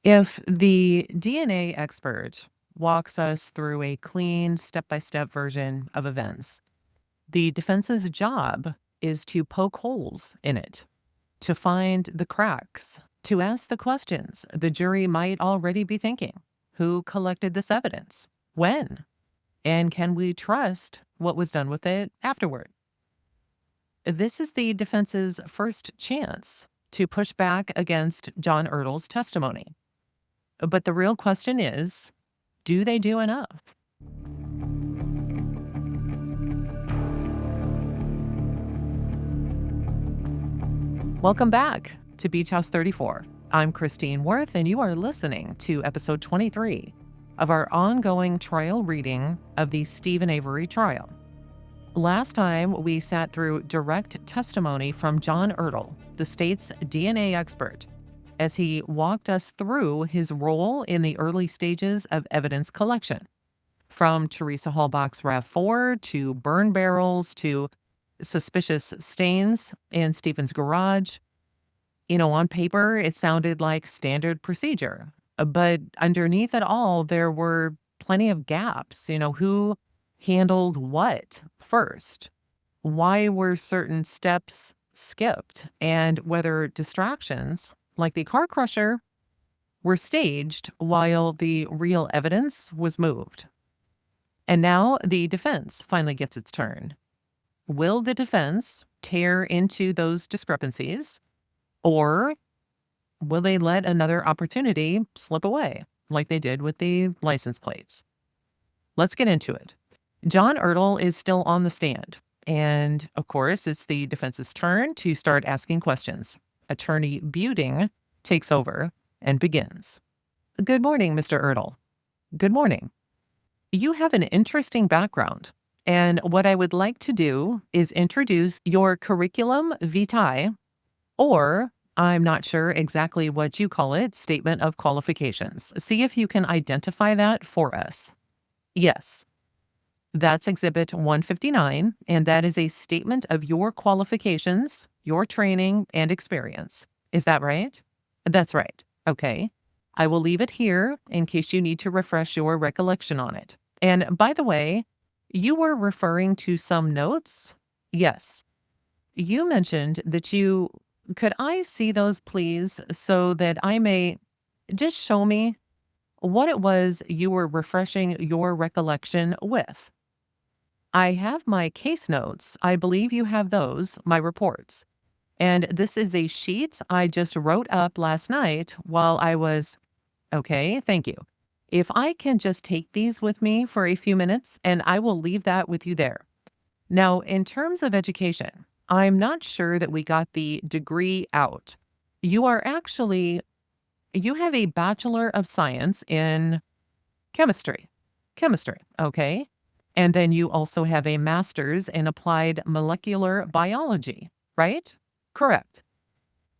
If the DNA expert walks us through a clean, step by step version of events, the defense's job is to poke holes in it, to find the cracks, to ask the questions the jury might already be thinking. Who collected this evidence? When? And can we trust what was done with it afterward? This is the defense's first chance to push back against John Ertl's testimony. But the real question is, do they do enough? Welcome back to Beach House 34. I'm Christine Worth, and you are listening to episode 23 of our ongoing trial reading of the Stephen Avery trial. Last time, we sat through direct testimony from John Ertl, the state's DNA expert, as he walked us through his role in the early stages of evidence collection. From Teresa Halbach's RAV4 to burn barrels to suspicious stains in Stephen's garage. On paper, it sounded like standard procedure. But underneath it all, there were plenty of gaps. Who handled what first? Why were certain steps skipped? And whether distractions, like the car crusher, were staged while the real evidence was moved. And now the defense finally gets its turn. Will the defense tear into those discrepancies, or will they let another opportunity slip away like they did with the license plates? Let's get into it. John Ertl is still on the stand. And of course, it's the defense's turn to start asking questions. Attorney Buting takes over and begins. Good morning, Mr. Ertl. Good morning. You have an interesting background. And what I would like to do is introduce your curriculum vitae, or I'm not sure exactly what you call it, statement of qualifications. See if you can identify that for us. Yes, that's Exhibit 159, and that is a statement of your qualifications, your training, and experience. Is that right? That's right. Okay. I will leave it here in case you need to refresh your recollection on it. And by the way, you were referring to some notes? Yes. You mentioned that could I see those, please, so that I may just show me what it was you were refreshing your recollection with? I have my case notes. I believe you have those, my reports. And this is a sheet I just wrote up last night while I was. Okay, thank you. If I can just take these with me for a few minutes, and I will leave that with you there. Now, in terms of education, I'm not sure that we got the degree out. You have a Bachelor of Science in chemistry. Chemistry, okay. And then you also have a master's in applied molecular biology, right? Correct.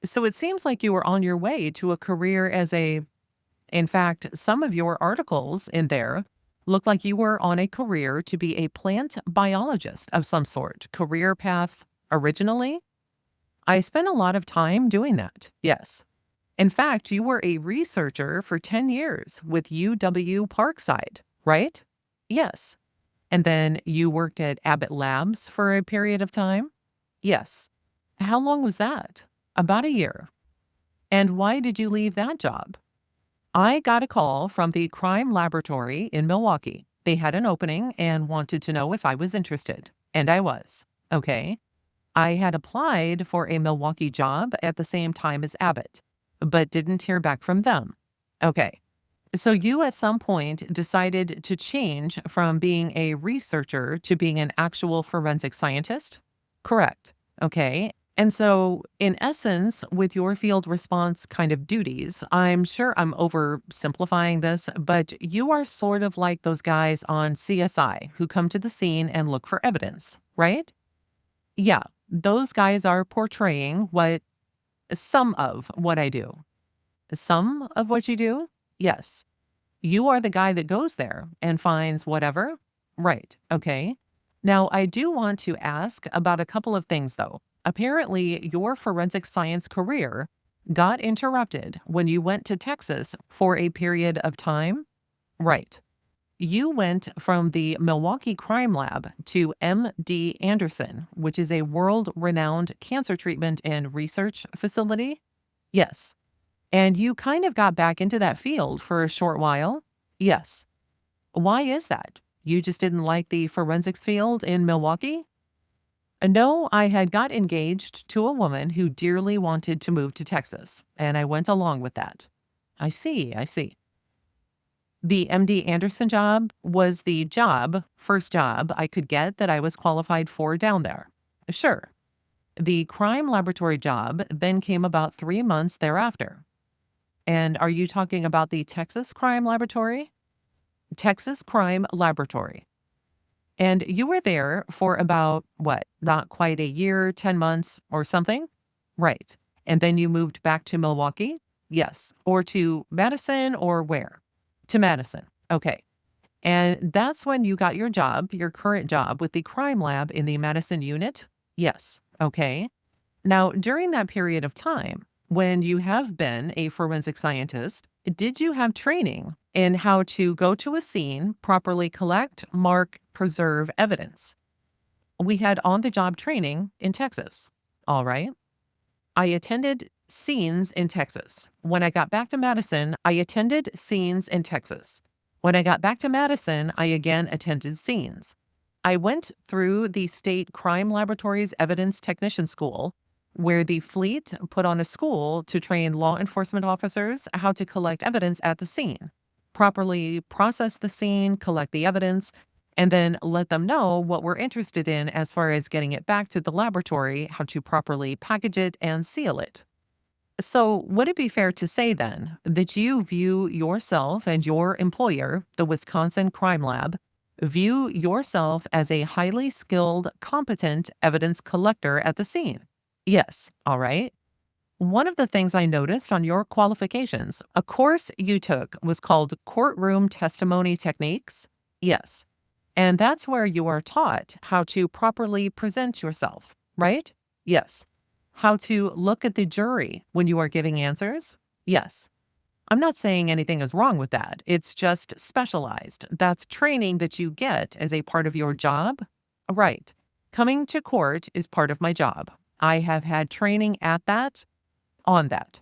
So it seems like you were on your way to a career in fact, some of your articles in there look like you were on a career to be a plant biologist of some sort. Career path originally? I spent a lot of time doing that, yes. In fact, you were a researcher for 10 years with UW Parkside, right? Yes. And then you worked at Abbott Labs for a period of time? Yes. How long was that? About a year. And why did you leave that job? I got a call from the crime laboratory in Milwaukee. They had an opening and wanted to know if I was interested. And I was. Okay. I had applied for a Milwaukee job at the same time as Abbott, but didn't hear back from them. Okay. So you at some point decided to change from being a researcher to being an actual forensic scientist? Correct. Okay. And so, in essence, with your field response kind of duties, I'm sure I'm oversimplifying this, but you are sort of like those guys on CSI who come to the scene and look for evidence, right? Yeah, those guys are portraying some of what I do. Some of what you do? Yes. You are the guy that goes there and finds whatever? Right. Okay. Now, I do want to ask about a couple of things, though. Apparently, your forensic science career got interrupted when you went to Texas for a period of time? Right. You went from the Milwaukee Crime Lab to MD Anderson, which is a world renowned cancer treatment and research facility? Yes. And you kind of got back into that field for a short while? Yes. Why is that? You just didn't like the forensics field in Milwaukee? No, I had got engaged to a woman who dearly wanted to move to Texas, and I went along with that. I see, I see. The MD Anderson job was the first job I could get that I was qualified for down there. Sure. The crime laboratory job then came about 3 months thereafter. And are you talking about the Texas Crime Laboratory? Texas Crime Laboratory. And you were there for about, what, not quite a year, 10 months or something? Right. And then you moved back to Milwaukee? Yes. Or to Madison or where? To Madison. Okay. And that's when you got your job, your current job with the crime lab in the Madison unit? Yes. Okay. Now, during that period of time, when you have been a forensic scientist, did you have training in how to go to a scene, properly collect, mark, preserve evidence? We had on the job training in Texas. All right. I attended scenes in Texas. When I got back to Madison, I attended scenes in Texas. When I got back to Madison, I again attended scenes. I went through the state crime laboratory's evidence technician school, where the fleet put on a school to train law enforcement officers how to collect evidence at the scene, properly process the scene, collect the evidence, and then let them know what we're interested in as far as getting it back to the laboratory, how to properly package it and seal it. So, would it be fair to say then that you view yourself and your employer, the Wisconsin Crime Lab, view yourself as a highly skilled, competent evidence collector at the scene? Yes. All right. One of the things I noticed on your qualifications, a course you took was called Courtroom Testimony Techniques. Yes. And that's where you are taught how to properly present yourself, right? Yes. How to look at the jury when you are giving answers? Yes. I'm not saying anything is wrong with that. It's just specialized. That's training that you get as a part of your job. Right. Coming to court is part of my job. I have had training at that, on that.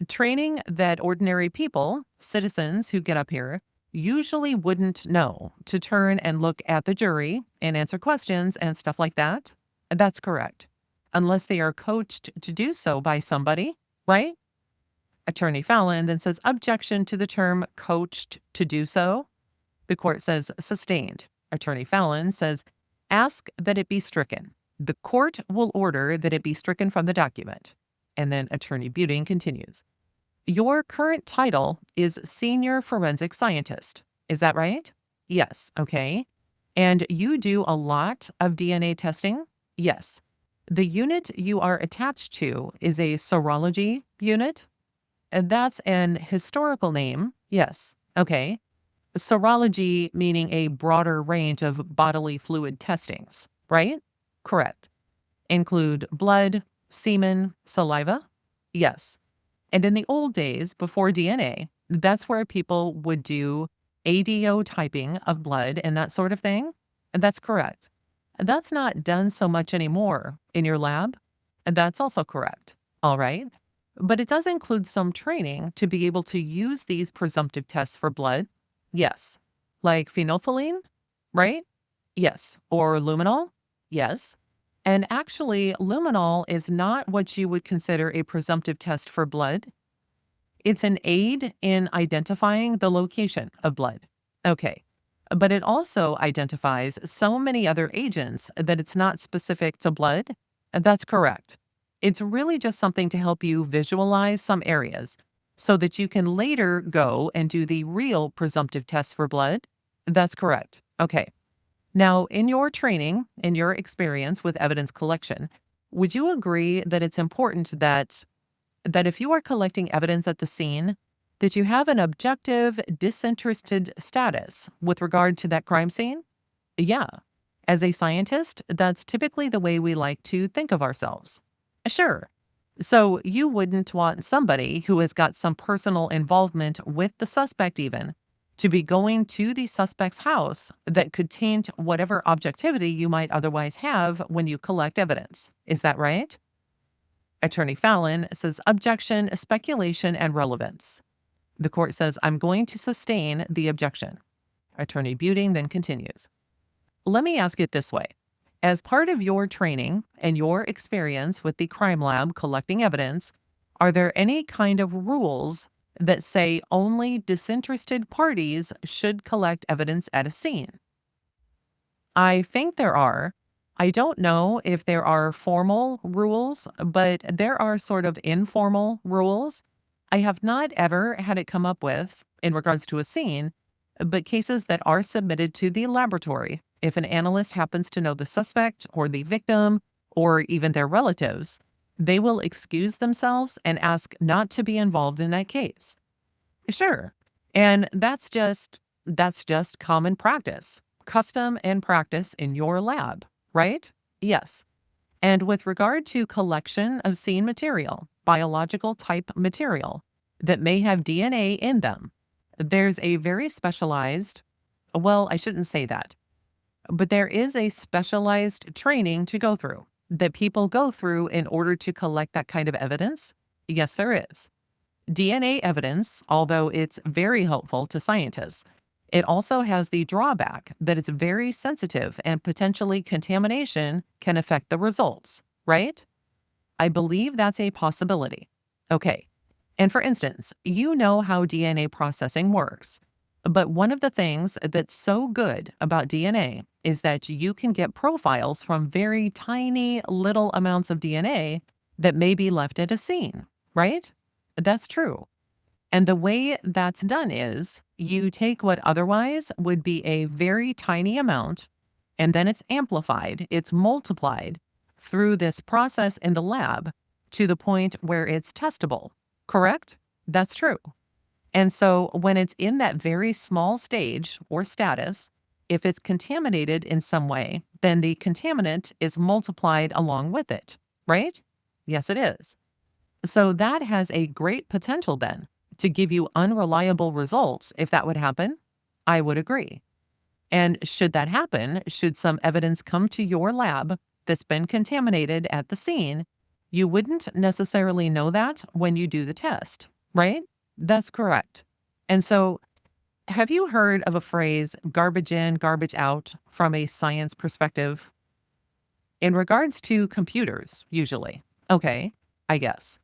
Training that ordinary people, citizens who get up here, usually wouldn't know to turn and look at the jury and answer questions and stuff like that. That's correct. Unless they are coached to do so by somebody, right? Attorney Fallon then says, objection to the term coached to do so. The court says, sustained. Attorney Fallon says, ask that it be stricken. The court will order that it be stricken from the document. And then Attorney Buting continues. Your current title is Senior Forensic Scientist. Is that right? Yes. Okay. And you do a lot of DNA testing? Yes. The unit you are attached to is a serology unit? And that's an historical name? Yes. Okay. Serology meaning a broader range of bodily fluid testings, right? Correct. Include blood, semen, saliva? Yes. And in the old days, before DNA, that's where people would do ADO typing of blood and that sort of thing. And that's correct. And that's not done so much anymore in your lab. And that's also correct. All right. But it does include some training to be able to use these presumptive tests for blood. Yes. Like phenolphthalein, right? Yes. Or luminol? Yes. And actually, luminol is not what you would consider a presumptive test for blood. It's an aid in identifying the location of blood. Okay. But it also identifies so many other agents that it's not specific to blood. That's correct. It's really just something to help you visualize some areas so that you can later go and do the real presumptive tests for blood. That's correct. Okay. Now, in your training, in your experience with evidence collection, would you agree that it's important that if you are collecting evidence at the scene, that you have an objective, disinterested status with regard to that crime scene? Yeah. As a scientist, that's typically the way we like to think of ourselves. Sure. So you wouldn't want somebody who has got some personal involvement with the suspect, even, to be going to the suspect's house that could taint whatever objectivity you might otherwise have when you collect evidence. Is that right? Attorney Fallon says objection, speculation, and relevance. The court says, I'm going to sustain the objection. Attorney Buting then continues. Let me ask it this way. As part of your training and your experience with the crime lab collecting evidence, are there any kind of rules that say only disinterested parties should collect evidence at a scene? I think there are. I don't know if there are formal rules, but there are sort of informal rules. I have not ever had it come up with in regards to a scene, but cases that are submitted to the laboratory. If an analyst happens to know the suspect or the victim or even their relatives, they will excuse themselves and ask not to be involved in that case. Sure. And that's just common practice, custom and practice in your lab, right? Yes. And with regard to collection of scene material, biological type material that may have DNA in them, there's a very specialized, well, I shouldn't say that, but there is a specialized training to go through that people go through in order to collect that kind of evidence. Yes, there is. DNA evidence, although it's very helpful to scientists, it also has the drawback that it's very sensitive and potentially contamination can affect the results, right? I believe that's a possibility. Okay. And for instance, you know how DNA processing works. But one of the things that's so good about DNA is that you can get profiles from very tiny little amounts of DNA that may be left at a scene, right? That's true. And the way that's done is you take what otherwise would be a very tiny amount, and then it's amplified, it's multiplied through this process in the lab to the point where it's testable. Correct? That's true. And so when it's in that very small stage or status, if it's contaminated in some way, then the contaminant is multiplied along with it, right? Yes, it is. So that has a great potential then to give you unreliable results if that would happen. I would agree. And should that happen, should some evidence come to your lab that's been contaminated at the scene, you wouldn't necessarily know that when you do the test, right? That's correct. And so, have you heard of a phrase, garbage in, garbage out, from a science perspective? In regards to computers, usually. Okay, I guess.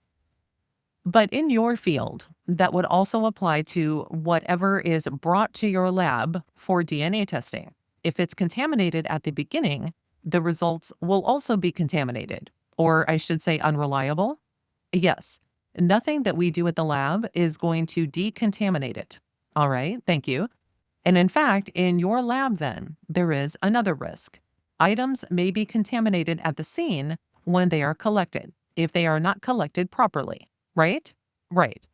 But in your field, that would also apply to whatever is brought to your lab for DNA testing. If it's contaminated at the beginning, the results will also be contaminated, or I should say unreliable. Yes, nothing that we do at the lab is going to decontaminate it. All right, thank you. And in fact, in your lab, then, there is another risk. Items may be contaminated at the scene when they are collected, if they are not collected properly, right? Right.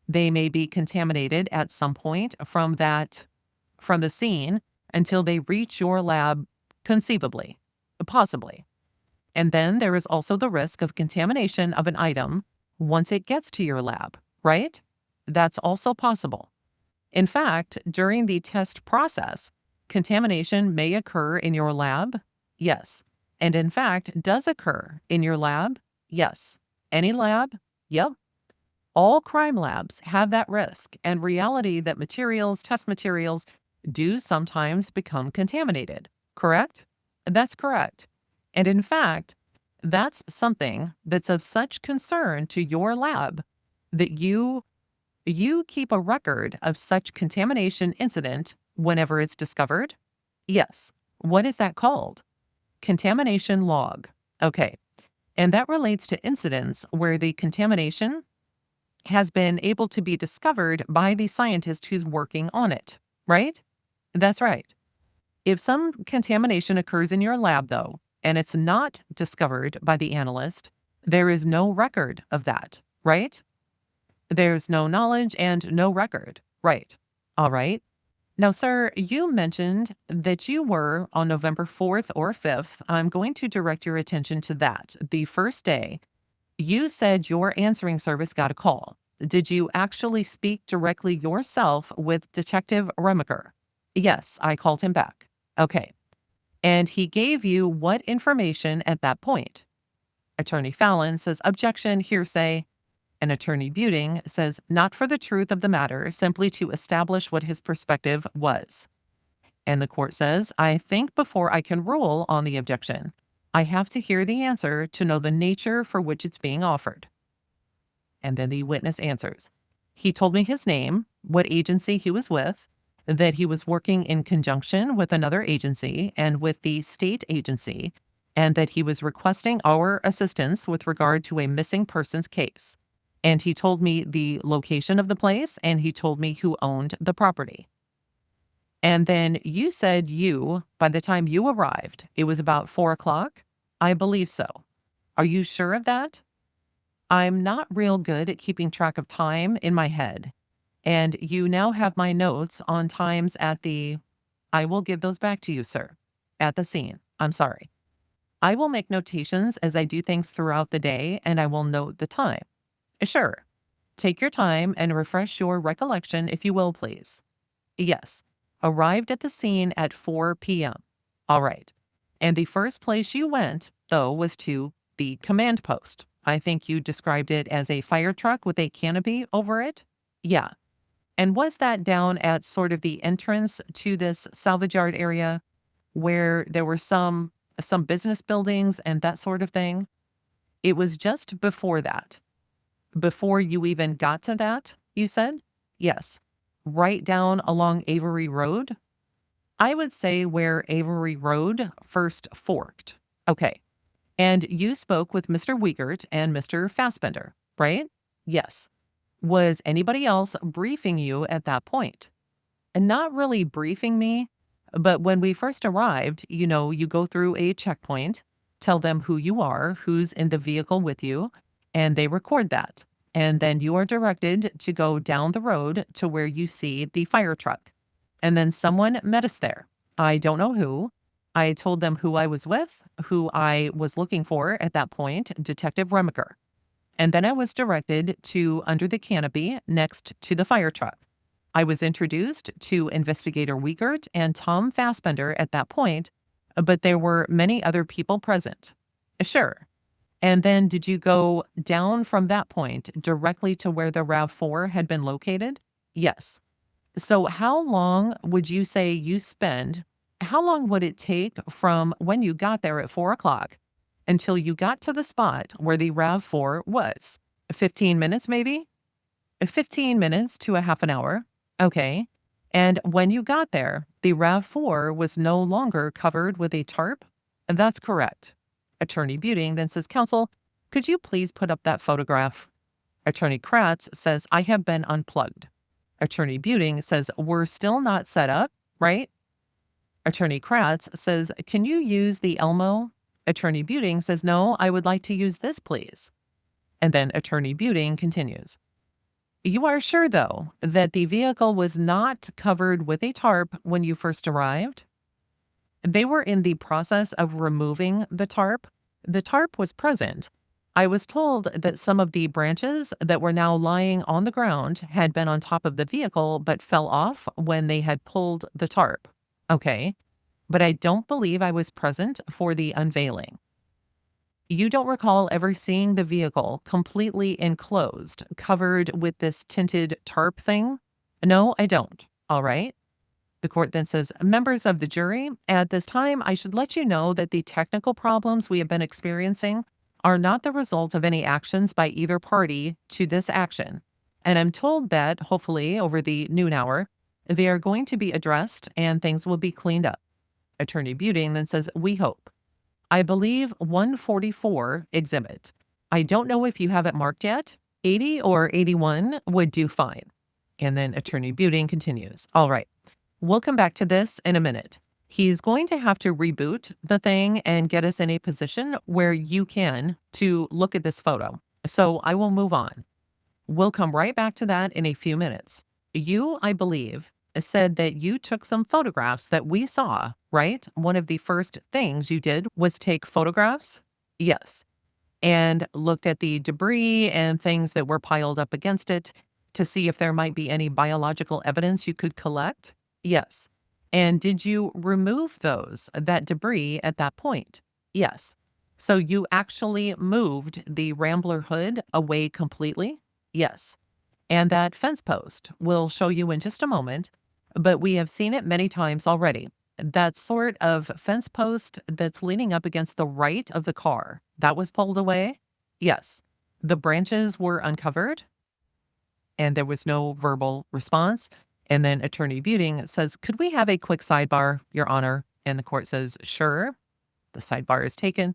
They may be contaminated at some point from the scene until they reach your lab, conceivably, possibly. And then there is also the risk of contamination of an item once it gets to your lab, right? That's also possible. In fact, during the test process, contamination may occur in your lab. Yes. And in fact, does occur in your lab. Yes. Any lab. Yep. All crime labs have that risk and reality that test materials, do sometimes become contaminated. Correct? That's correct. And in fact, that's something that's of such concern to your lab that you keep a record of such contamination incident whenever it's discovered? Yes. What is that called? Contamination log. Okay. And that relates to incidents where the contamination has been able to be discovered by the scientist who's working on it, right? That's right. If some contamination occurs in your lab, though, and it's not discovered by the analyst, there is no record of that, right? There's no knowledge and no record. Right. All right. Now, sir, you mentioned that you were on November 4th or 5th. I'm going to direct your attention to that, the first day You said your answering service got a call. Did you actually speak directly yourself with Detective Remaker? Yes, I called him back. Okay. And he gave you what information at that point? Attorney Fallon says, objection, hearsay. And Attorney Buting says, not for the truth of the matter, simply to establish what his perspective was. And the court says, I think before I can rule on the objection, I have to hear the answer to know the nature for which it's being offered. And then the witness answers. He told me his name, what agency he was with, that he was working in conjunction with another agency and with the state agency, and that he was requesting our assistance with regard to a missing persons case. And he told me the location of the place, and he told me who owned the property. And then you said by the time you arrived, it was about 4 o'clock? I believe so. Are you sure of that? I'm not real good at keeping track of time in my head. And you now have my notes on times I will give those back to you, sir, at the scene. I'm sorry. I will make notations as I do things throughout the day, and I will note the time. Sure. Take your time and refresh your recollection, if you will, please. Yes. Arrived at the scene at 4 p.m. All right. And the first place you went, though, was to the command post. I think you described it as a fire truck with a canopy over it. Yeah. And was that down at sort of the entrance to this salvage yard area where there were some business buildings and that sort of thing? It was just before that. Before you even got to that, you said? Yes. Right down along Avery Road? I would say where Avery Road first forked. Okay. And you spoke with Mr. Wiegert and Mr. Fassbender, right? Yes. Was anybody else briefing you at that point? And not really briefing me, but when we first arrived, you go through a checkpoint, tell them who you are, who's in the vehicle with you, and they record that. And then you are directed to go down the road to where you see the fire truck. And then someone met us there. I don't know who. I told them who I was with, who I was looking for at that point, Detective Remaker. And then I was directed to under the canopy next to the fire truck. I was introduced to Investigator Wiegert and Tom Fassbender at that point, but there were many other people present. Sure. And then did you go down from that point directly to where the RAV4 had been located? Yes. So how long would you say how long would it take from when you got there at 4 o'clock until you got to the spot where the RAV4 was? 15 minutes maybe? 15 minutes to a half an hour. Okay. And when you got there, the RAV4 was no longer covered with a tarp? That's correct. Attorney Buting then says, Counsel, could you please put up that photograph? Attorney Kratz says, I have been unplugged. Attorney Buting says, we're still not set up, right? Attorney Kratz says, can you use the Elmo? Attorney Buting says, no, I would like to use this, please. And then Attorney Buting continues. You are sure, though, that the vehicle was not covered with a tarp when you first arrived? They were in the process of removing the tarp. The tarp was present. I was told that some of the branches that were now lying on the ground had been on top of the vehicle but fell off when they had pulled the tarp. Okay. But I don't believe I was present for the unveiling. You don't recall ever seeing the vehicle completely enclosed, covered with this tinted tarp thing? No, I don't. All right. The court then says, members of the jury, at this time, I should let you know that the technical problems we have been experiencing are not the result of any actions by either party to this action. And I'm told that, hopefully, over the noon hour, they are going to be addressed and things will be cleaned up. Attorney Buting then says, we hope. I believe 144 exhibit. I don't know if you have it marked yet. 80 or 81 would do fine. And then Attorney Buting continues. All right. We'll come back to this in a minute. He's going to have to reboot the thing and get us in a position where you can to look at this photo. So I will move on. We'll come right back to that in a few minutes. You, I believe, said that you took some photographs that we saw, right? One of the first things you did was take photographs? Yes. and looked at the debris and things that were piled up against it to see if there might be any biological evidence you could collect? Yes. And did you remove that debris at that point? Yes. So you actually moved the Rambler hood away completely? Yes. And that fence post we'll show you in just a moment, but we have seen it many times already. That sort of fence post that's leaning up against the right of the car, that was pulled away? Yes. The branches were uncovered and there was no verbal response. And then Attorney Buting says, "Could we have a quick sidebar, Your Honor?" And the court says, "Sure." The sidebar is taken.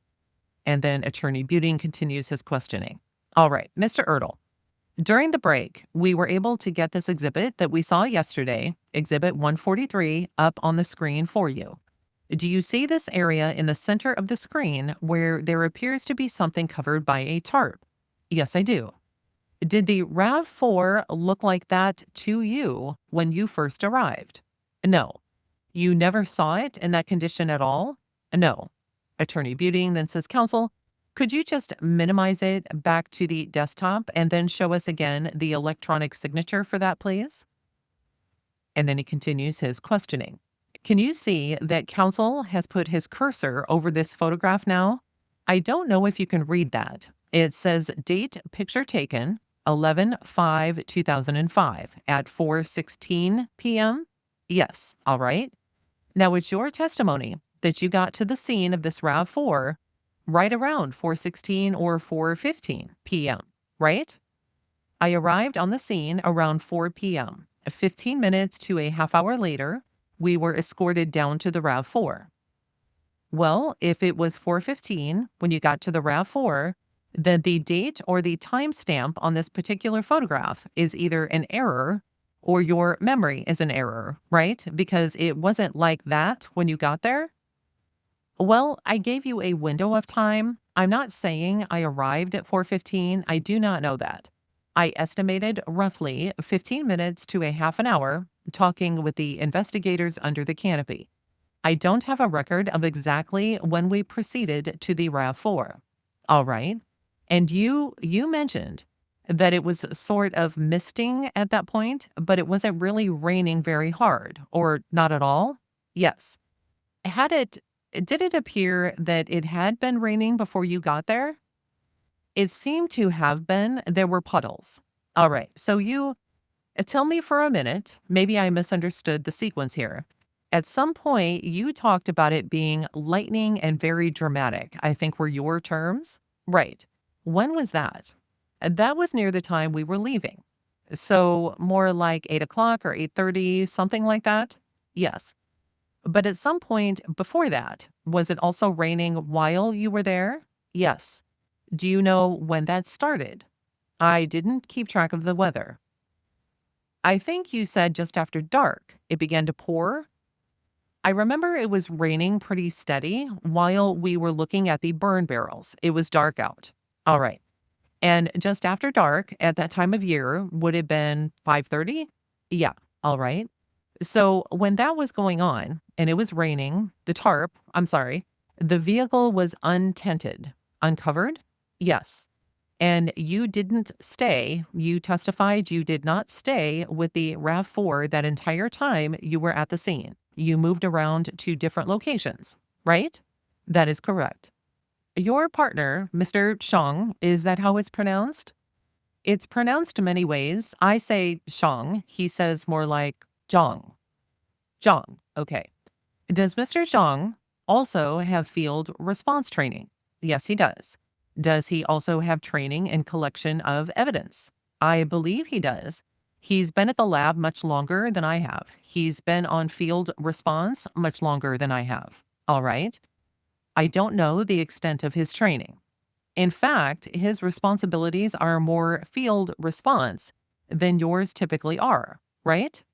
And then Attorney Buting continues his questioning. "All right, Mr. Ertl, during the break, we were able to get this exhibit that we saw yesterday, Exhibit 143, up on the screen for you. Do you see this area in the center of the screen where there appears to be something covered by a tarp?" "Yes, I do." "Did the RAV4 look like that to you when you first arrived?" "No." "You never saw it in that condition at all?" "No." Attorney Buting then says, "Counsel, could you just minimize it back to the desktop and then show us again the electronic signature for that, please?" And then he continues his questioning. "Can you see that counsel has put his cursor over this photograph now? I don't know if you can read that. It says date picture taken 11/5/2005 at 4:16 p.m. Yes, all right. Now it's your testimony that you got to the scene of this RAV4 right around 4:16 or 4:15 p.m., right?" "I arrived on the scene around 4 p.m. 15 minutes to a half hour later, we were escorted down to the RAV4. "Well, if it was 4:15 when you got to the RAV4, then the date or the timestamp on this particular photograph is either an error or your memory is an error, right? Because it wasn't like that when you got there." "Well, I gave you a window of time. I'm not saying I arrived at 4:15. I do not know that. I estimated roughly 15 minutes to a half an hour talking with the investigators under the canopy. I don't have a record of exactly when we proceeded to the RAV4. All right. And you mentioned that it was sort of misting at that point, but it wasn't really raining very hard or not at all?" "Yes." Had it Did it appear that it had been raining before you got there?" "It seemed to have been. There were puddles." "All right. So tell me for a minute, maybe I misunderstood the sequence here. At some point, you talked about it being lightning and very dramatic, I think were your terms?" "Right." "When was that?" "That was near the time we were leaving. So more like 8 o'clock or 8:30, something like that?" "Yes." "But at some point before that, was it also raining while you were there?" "Yes." "Do you know when that started?" "I didn't keep track of the weather." "I think you said just after dark it began to pour." "I remember it was raining pretty steady while we were looking at the burn barrels. It was dark out." "All right. And just after dark at that time of year would have been 5:30?" "Yeah." "All right. So when that was going on and it was raining, the vehicle was untented, uncovered?" "Yes." "And you testified you did not stay with the RAV4 that entire time you were at the scene. You moved around to different locations, right?" "That is correct." "Your partner, Mr. Chong, is that how it's pronounced?" "It's pronounced many ways. I say Shang. He says more like Zhang." "Zhang. Okay. Does Mr. Zhang also have field response training?" "Yes, he does." "Does he also have training in collection of evidence?" "I believe he does. He's been at the lab much longer than I have. He's been on field response much longer than I have." "All right. I don't know the extent of his training. In fact, his responsibilities are more field response than yours typically are, right?"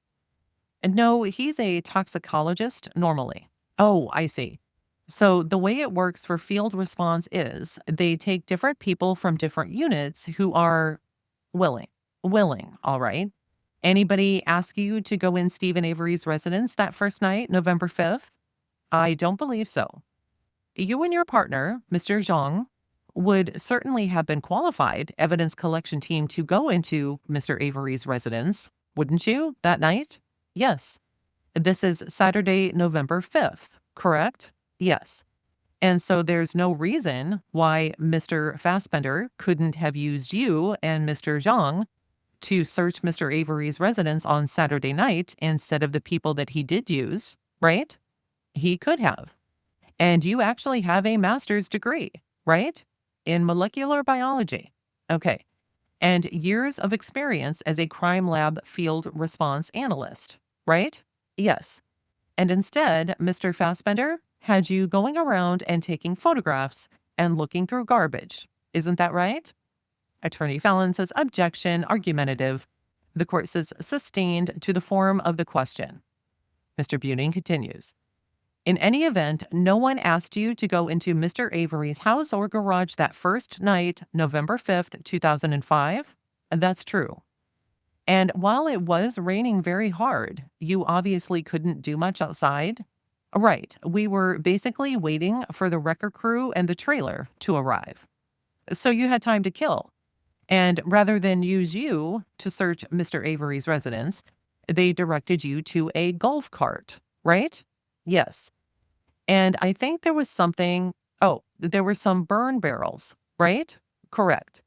"No, he's a toxicologist normally." "Oh, I see." "So the way it works for field response is they take different people from different units who are willing. Willing, all right. Anybody ask you to go in Stephen Avery's residence that first night, November 5th? I don't believe so. You and your partner, Mr. Zhang, would certainly have been qualified evidence collection team to go into Mr. Avery's residence, wouldn't you, that night? Yes. This is Saturday, November 5th, correct? Yes. And so there's no reason why Mr. Fassbender couldn't have used you and Mr. Zhang to search Mr. Avery's residence on Saturday night instead of the people that he did use, right? He could have. And you actually have a master's degree, right? In molecular biology. Okay. And years of experience as a crime lab field response analyst, right? Yes. And instead, Mr. Fassbender had you going around and taking photographs and looking through garbage. Isn't that right? Attorney Fallon says objection, argumentative. The court says sustained to the form of the question. Mr. Buning continues. In any event, no one asked you to go into Mr. Avery's house or garage that first night, November 5th, 2005? That's true. And while it was raining very hard, you obviously couldn't do much outside. Right. We were basically waiting for the wrecker crew and the trailer to arrive. So you had time to kill. And rather than use you to search Mr. Avery's residence, they directed you to a golf cart, right? Yes. And I think there was there were some burn barrels, right? Correct.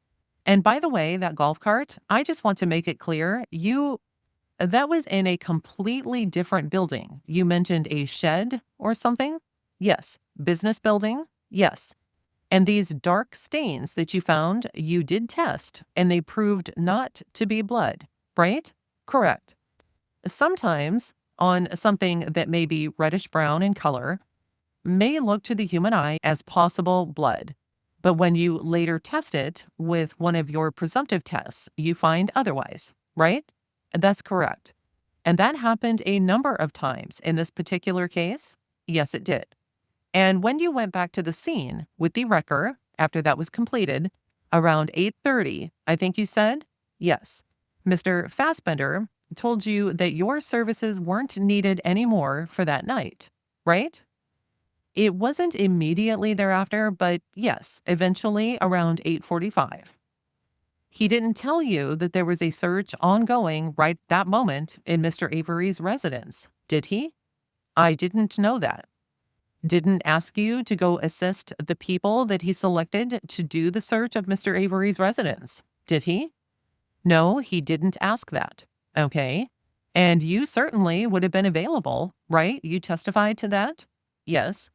And by the way, that golf cart, I just want to make it clear, that was in a completely different building. You mentioned a shed or something? Yes. Business building? Yes. And these dark stains that you found, you did test, and they proved not to be blood, right? Correct. Sometimes on something that may be reddish brown in color, may look to the human eye as possible blood. But when you later test it with one of your presumptive tests, you find otherwise, right? That's correct. And that happened a number of times in this particular case. Yes, it did. And when you went back to the scene with the wrecker, after that was completed, around 8:30, I think you said? Yes. Mr. Fassbender told you that your services weren't needed anymore for that night, right? It wasn't immediately thereafter, but yes, eventually around 8:45. He didn't tell you that there was a search ongoing right that moment in Mr. Avery's residence, did he? I didn't know that. Didn't ask you to go assist the people that he selected to do the search of Mr. Avery's residence, did he? No, he didn't ask that. Okay. And you certainly would have been available, right? You testified to that? Yes.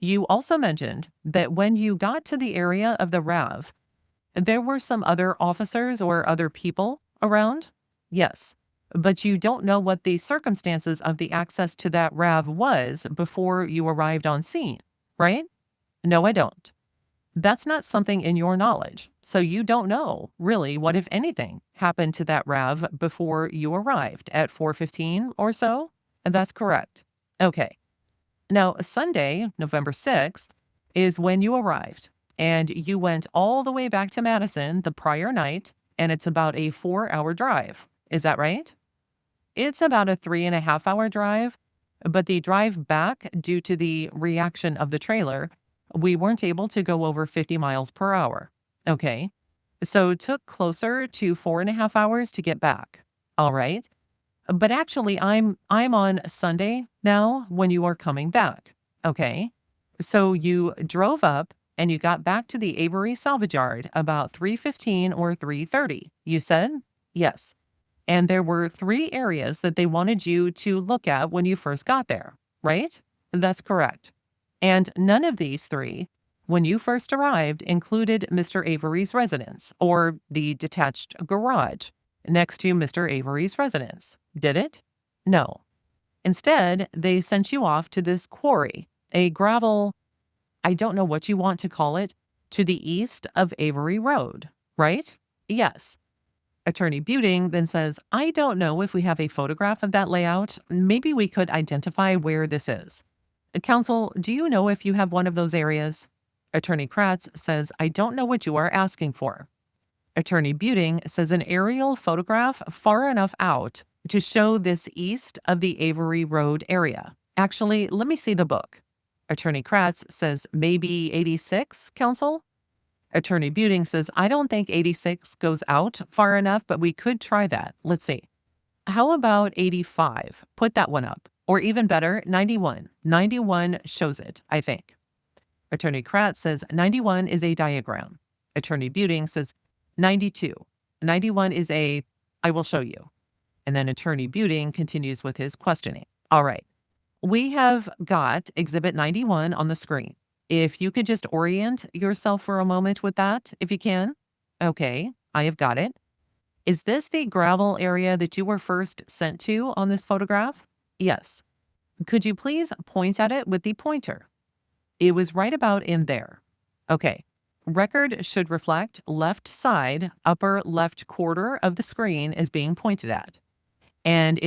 You also mentioned that when you got to the area of the RAV, there were some other officers or other people around? Yes. But you don't know what the circumstances of the access to that RAV was before you arrived on scene, right? No, I don't. That's not something in your knowledge. So you don't know, really, what, if anything, happened to that RAV before you arrived at 4:15 or so? That's correct. Okay. Now, Sunday, November 6th, is when you arrived, and you went all the way back to Madison the prior night, and it's about a 4-hour drive. Is that right? It's about a 3.5-hour drive, but the drive back, due to the reaction of the trailer, we weren't able to go over 50 miles per hour. Okay. So it took closer to 4.5 hours to get back. All right. But actually, I'm on Sunday now when you are coming back. Okay. So you drove up and you got back to the Avery salvage yard about 3:15 or 3:30. You said? Yes. And there were 3 areas that they wanted you to look at when you first got there, right? That's correct. And none of these 3, when you first arrived, included Mr. Avery's residence or the detached garage next to Mr. Avery's residence, did it? No. Instead, they sent you off to this quarry, a gravel, I don't know what you want to call it, to the east of Avery Road, right? Yes. Attorney Buting then says, I don't know if we have a photograph of that layout. Maybe we could identify where this is. Counsel, do you know if you have one of those areas? Attorney Kratz says, I don't know what you are asking for. Attorney Buting says an aerial photograph far enough out to show this east of the Avery Road area. Actually, let me see the book. Attorney Kratz says maybe 86, counsel? Attorney Buting says, I don't think 86 goes out far enough, but we could try that. Let's see. How about 85? Put that one up. Or even better, 91. 91 shows it, I think. Attorney Kratz says 91 is a diagram. Attorney Buting says 92. 91 is a, I will show you. And then Attorney Buting continues with his questioning. All right. We have got Exhibit 91 on the screen. If you could just orient yourself for a moment with that, if you can. Okay, I have got it. Is this the gravel area that you were first sent to on this photograph? Yes. Could you please point at it with the pointer? It was right about in there. Okay. Record should reflect left side, upper left quarter of the screen is being pointed at. And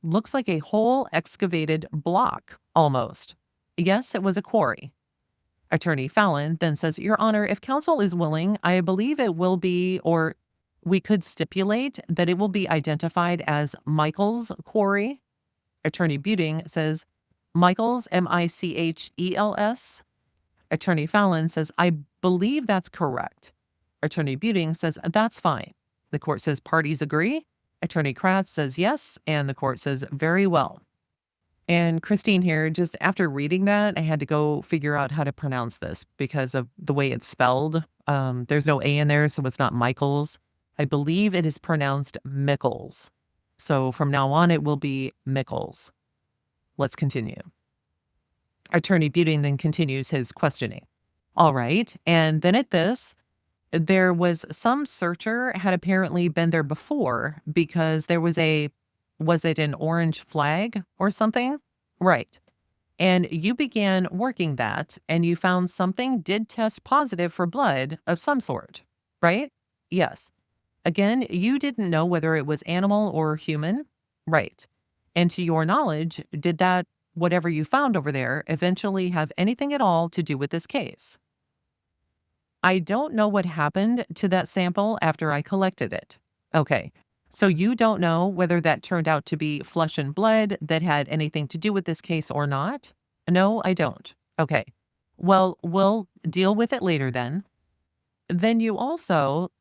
looks like a whole excavated block almost. Yes, it was a quarry. Attorney Fallon then says, Your Honor, if counsel is willing, I believe it will be, or we could stipulate that it will be identified as Michael's quarry. Attorney Buting says, Michael's, Michels. Attorney Fallon says, I believe that's correct. Attorney Buting says, that's fine. The court says, parties agree. Attorney Kratz says yes, and the court says, very well. And Christine here, just after reading that, I had to go figure out how to pronounce this because of the way it's spelled. There's no A in there, so it's not Michael's. I believe it is pronounced Mickles. So from now on, it will be Mickles. Let's continue. Attorney Buting then continues his questioning. All right. And then at this, there was some searcher had apparently been there before because there was was it an orange flag or something? Right. And you began working that and you found something did test positive for blood of some sort, right? Yes. Again, you didn't know whether it was animal or human. Right. And to your knowledge, did that, whatever you found over there, eventually have anything at all to do with this case? I don't know what happened to that sample after I collected it. Okay. So you don't know whether that turned out to be flesh and blood that had anything to do with this case or not? No, I don't. Okay. Well, we'll deal with it later then. Then you also,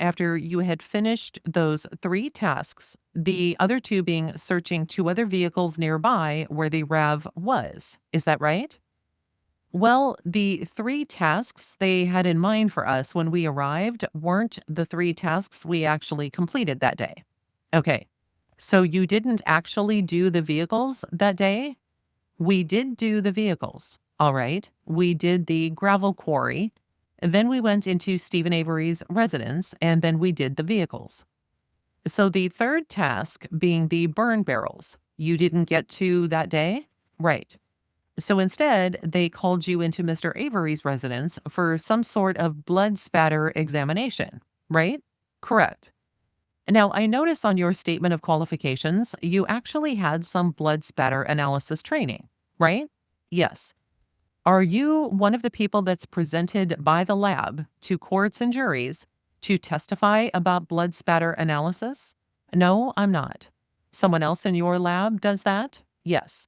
after you had finished those 3 tasks, the other 2 being searching 2 other vehicles nearby where the RAV was. Is that right? Well, the 3 tasks they had in mind for us when we arrived weren't the 3 tasks we actually completed that day. Okay. So you didn't actually do the vehicles that day? We did do the vehicles. All right. We did the gravel quarry. Then we went into Stephen Avery's residence, and then we did the vehicles. So the third task being the burn barrels, you didn't get to that day? Right. So instead, they called you into Mr. Avery's residence for some sort of blood spatter examination, right? Correct. Now, I notice on your statement of qualifications, you actually had some blood spatter analysis training, right? Yes. Are you one of the people that's presented by the lab to courts and juries to testify about blood spatter analysis? No, I'm not. Someone else in your lab does that? Yes.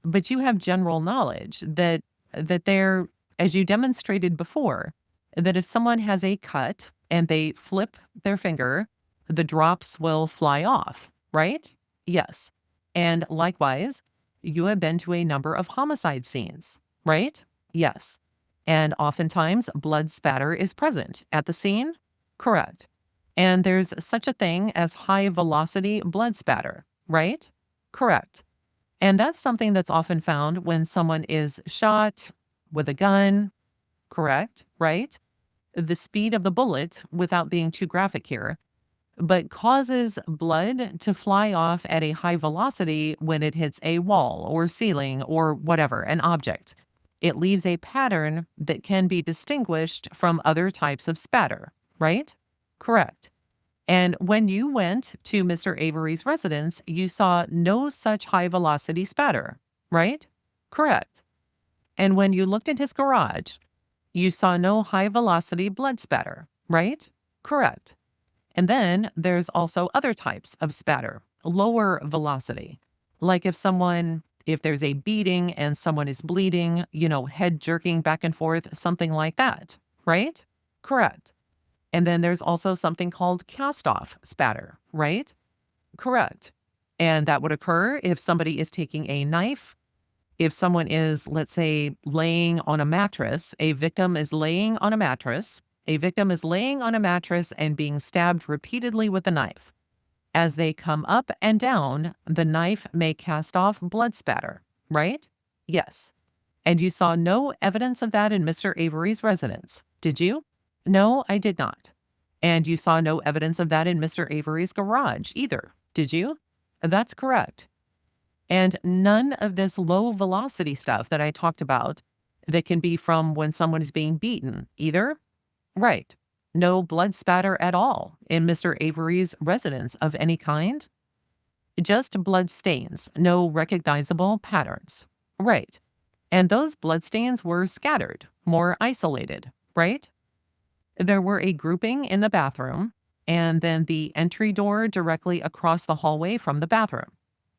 But you have general knowledge that they're, as you demonstrated before, that if someone has a cut and they flip their finger, the drops will fly off, right? Yes. And likewise, you have been to a number of homicide scenes, right? Yes. And oftentimes blood spatter is present at the scene? Correct. And there's such a thing as high velocity blood spatter, right? Correct. And that's something that's often found when someone is shot with a gun, correct, right? The speed of the bullet, without being too graphic here, but causes blood to fly off at a high velocity when it hits a wall or ceiling or whatever, an object. It leaves a pattern that can be distinguished from other types of spatter, right? Correct. And when you went to Mr. Avery's residence, you saw no such high velocity spatter, right? Correct. And when you looked in his garage, you saw no high velocity blood spatter, right? Correct. And then there's also other types of spatter, lower velocity. Like if there's a beating and someone is bleeding, head jerking back and forth, something like that, right? Correct. And then there's also something called cast-off spatter, right? Correct. And that would occur if somebody is taking a knife, if someone is, let's say, laying on a mattress, a victim is laying on a mattress, a victim is laying on a mattress and being stabbed repeatedly with a knife. As they come up and down, the knife may cast off blood spatter, right? Yes. And you saw no evidence of that in Mr. Avery's residence, did you? No, I did not. And you saw no evidence of that in Mr. Avery's garage either, did you? That's correct. And none of this low velocity stuff that I talked about that can be from when someone is being beaten either. Right. No blood spatter at all in Mr. Avery's residence of any kind. Just blood stains, no recognizable patterns. Right. And those blood stains were scattered, more isolated, right? There were a grouping in the bathroom and then the entry door directly across the hallway from the bathroom.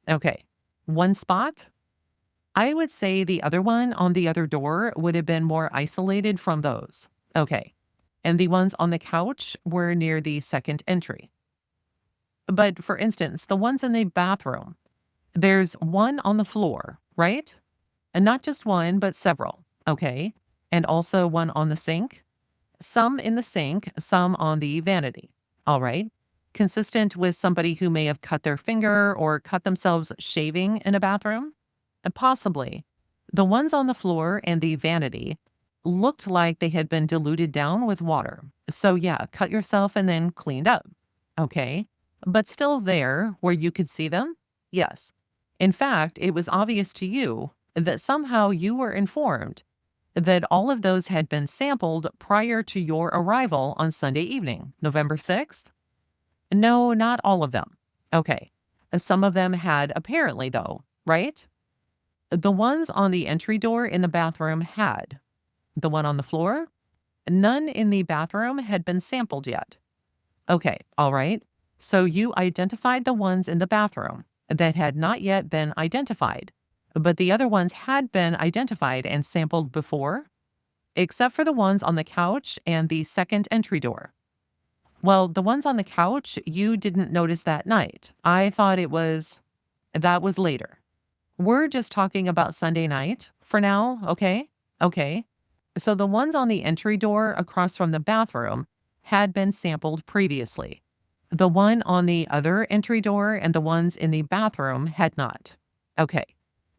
Okay. One spot? I would say the other one on the other door would have been more isolated from those. Okay. And the ones on the couch were near the second entry. But for instance, the ones in the bathroom, there's one on the floor, right? And not just one, but several. Okay. And also one on the sink, some in the sink, some on the vanity. All right. Consistent with somebody who may have cut their finger or cut themselves shaving in a bathroom? Possibly. The ones on the floor and the vanity looked like they had been diluted down with water. So, yeah, cut yourself and then cleaned up. Okay. But still there where you could see them? Yes. In fact, it was obvious to you that somehow you were informed that all of those had been sampled prior to your arrival on Sunday evening, November 6th? No, not all of them. Okay. Some of them had apparently, though, right? The ones on the entry door in the bathroom had. The one on the floor? None in the bathroom had been sampled yet. Okay, all right. So you identified the ones in the bathroom that had not yet been identified, but the other ones had been identified and sampled before, except for the ones on the couch and the second entry door. Well, the ones on the couch, you didn't notice that night. I thought that was later. We're just talking about Sunday night for now, okay? Okay. So the ones on the entry door across from the bathroom had been sampled previously. The one on the other entry door and the ones in the bathroom had not. Okay.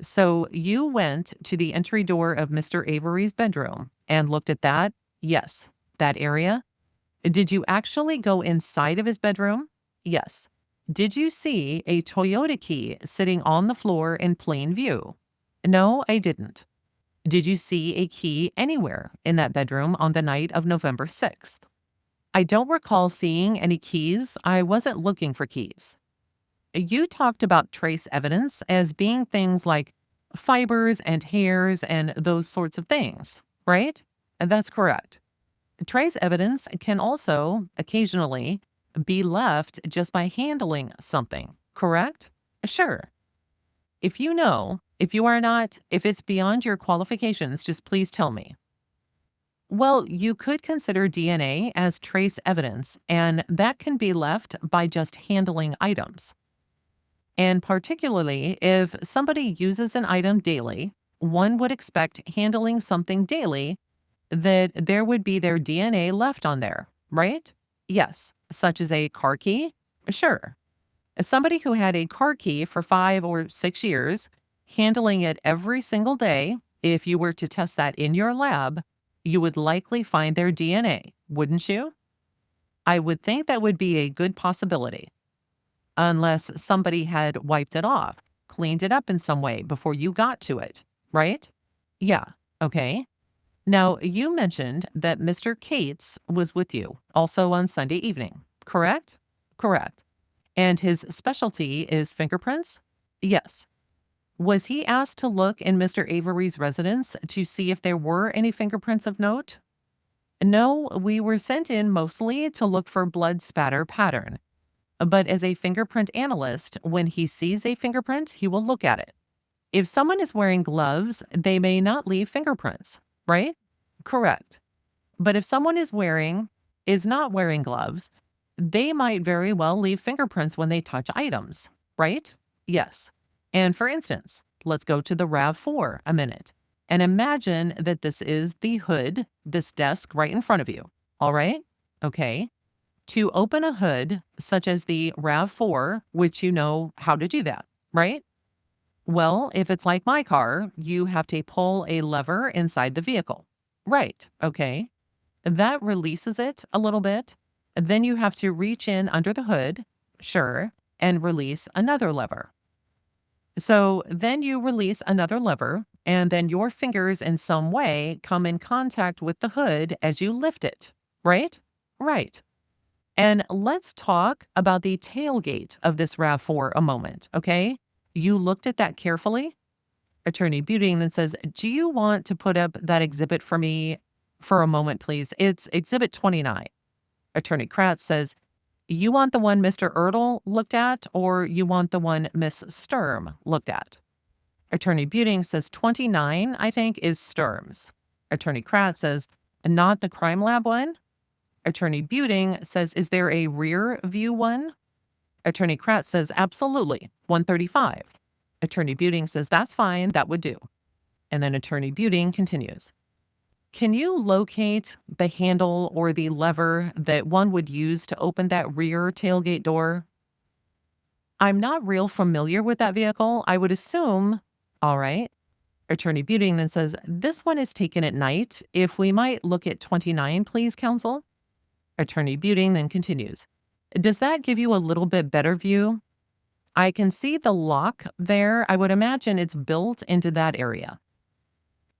So you went to the entry door of Mr. Avery's bedroom and looked at that? Yes. That area? Did you actually go inside of his bedroom? Yes. Did you see a Toyota key sitting on the floor in plain view? No, I didn't. Did you see a key anywhere in that bedroom on the night of November 6th? I don't recall seeing any keys. I wasn't looking for keys. You talked about trace evidence as being things like fibers and hairs and those sorts of things, right? And that's correct. Trace evidence can also occasionally be left just by handling something, correct? Sure. If you know, if you are not, if it's beyond your qualifications, just please tell me. Well, you could consider DNA as trace evidence, and that can be left by just handling items. And particularly if somebody uses an item daily, one would expect handling something daily that there would be their DNA left on there, right? Yes, such as a car key? Sure. As somebody who had a car key for 5 or 6 years, handling it every single day, if you were to test that in your lab, you would likely find their DNA, wouldn't you? I would think that would be a good possibility, unless somebody had wiped it off, cleaned it up in some way before you got to it, right? Yeah, okay. Now, you mentioned that Mr. Cates was with you also on Sunday evening, correct? Correct. And his specialty is fingerprints? Yes. Was he asked to look in Mr. Avery's residence to see if there were any fingerprints of note? No, we were sent in mostly to look for blood spatter pattern. But as a fingerprint analyst, when he sees a fingerprint, he will look at it. If someone is wearing gloves, they may not leave fingerprints, right? Correct. But if someone is not wearing gloves, they might very well leave fingerprints when they touch items, right? Yes. And for instance, let's go to the RAV4 a minute and imagine that this is the hood, this desk right in front of you. All right? Okay. To open a hood such as the RAV4, which you know how to do that, right? Well, if it's like my car, you have to pull a lever inside the vehicle. Right. Okay. That releases it a little bit. Then you have to reach in under the hood, sure, and release another lever. So then you release another lever, and then your fingers in some way come in contact with the hood as you lift it, right? Right. And let's talk about the tailgate of this RAV4 a moment, okay? You looked at that carefully. Attorney Buting then says, "Do you want to put up that exhibit for me for a moment, please? It's Exhibit 29." Attorney Kratz says, "You want the one Mr. Ertl looked at, or you want the one Miss Sturm looked at?" Attorney Buting says 29, I think, is Sturm's. Attorney Kratz says, "Not the crime lab one?" Attorney Buting says, "Is there a rear view one?" Attorney Kratz says, "Absolutely, 135." Attorney Buting says, "That's fine, that would do." And then Attorney Buting continues, "Can you locate the handle or the lever that one would use to open that rear tailgate door?" I'm not real familiar with that vehicle. I would assume, all right. Attorney Buting then says, "This one is taken at night. If we might look at 29, please, counsel." Attorney Buting then continues, "Does that give you a little bit better view? I can see the lock there. I would imagine it's built into that area.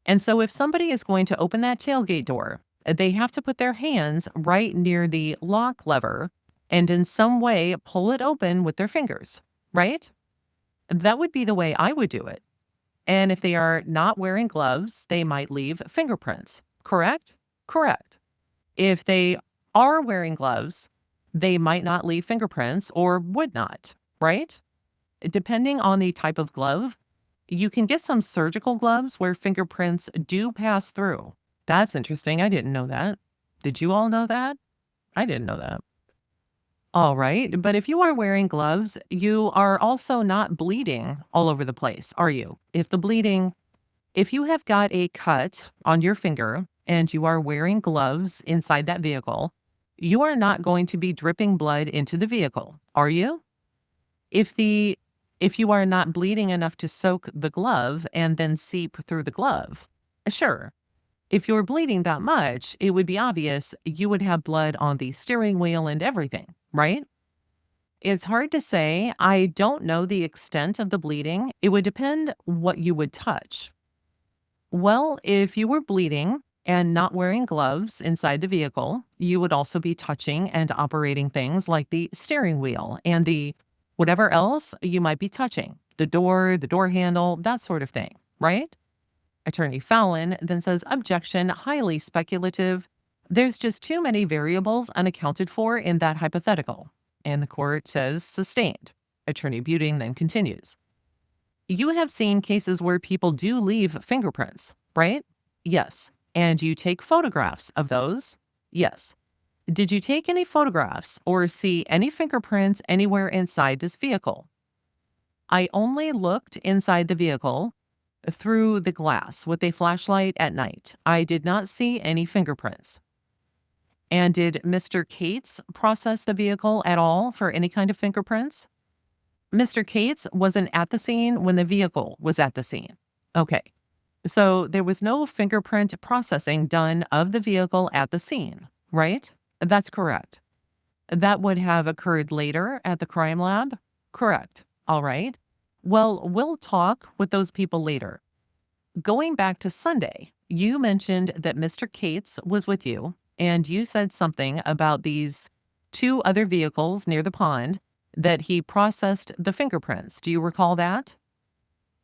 And so if somebody is going to open that tailgate door, they have to put their hands right near the lock lever and in some way pull it open with their fingers, right? That would be the way I would do it. And if they are not wearing gloves, they might leave fingerprints, correct? Correct. If they are wearing gloves, they might not leave fingerprints or would not, right? Depending on the type of glove, you can get some surgical gloves where fingerprints do pass through. That's interesting. I didn't know that. Did you all know that? I didn't know that. All right. But if you are wearing gloves, you are also not bleeding all over the place, are you? If you have got a cut on your finger and you are wearing gloves inside that vehicle, you are not going to be dripping blood into the vehicle, are you? If the if you are not bleeding enough to soak the glove and then seep through the glove, sure. If you're bleeding that much, it would be obvious you would have blood on the steering wheel and everything, right? It's hard to say. I don't know the extent of the bleeding. It would depend what you would touch. Well, if you were bleeding and not wearing gloves inside the vehicle, you would also be touching and operating things like the steering wheel and the whatever else you might be touching, the door handle, that sort of thing, right? Attorney Fallon then says, "Objection, highly speculative. There's just too many variables unaccounted for in that hypothetical." And the court says, "Sustained." Attorney Buting then continues, "You have seen cases where people do leave fingerprints, right?" "Yes." "And you take photographs of those?" "Yes." "Did you take any photographs or see any fingerprints anywhere inside this vehicle?" "I only looked inside the vehicle through the glass with a flashlight at night. I did not see any fingerprints." "And did Mr. Cates process the vehicle at all for any kind of fingerprints?" "Mr. Cates wasn't at the scene when the vehicle was at the scene." Okay. So there was no fingerprint processing done of the vehicle at the scene, right? That's correct. That would have occurred later at the crime lab? Correct. All right. Well, we'll talk with those people later. Going back to Sunday, you mentioned that Mr. Cates was with you, and you said something about these two other vehicles near the pond that he processed the fingerprints. Do you recall that?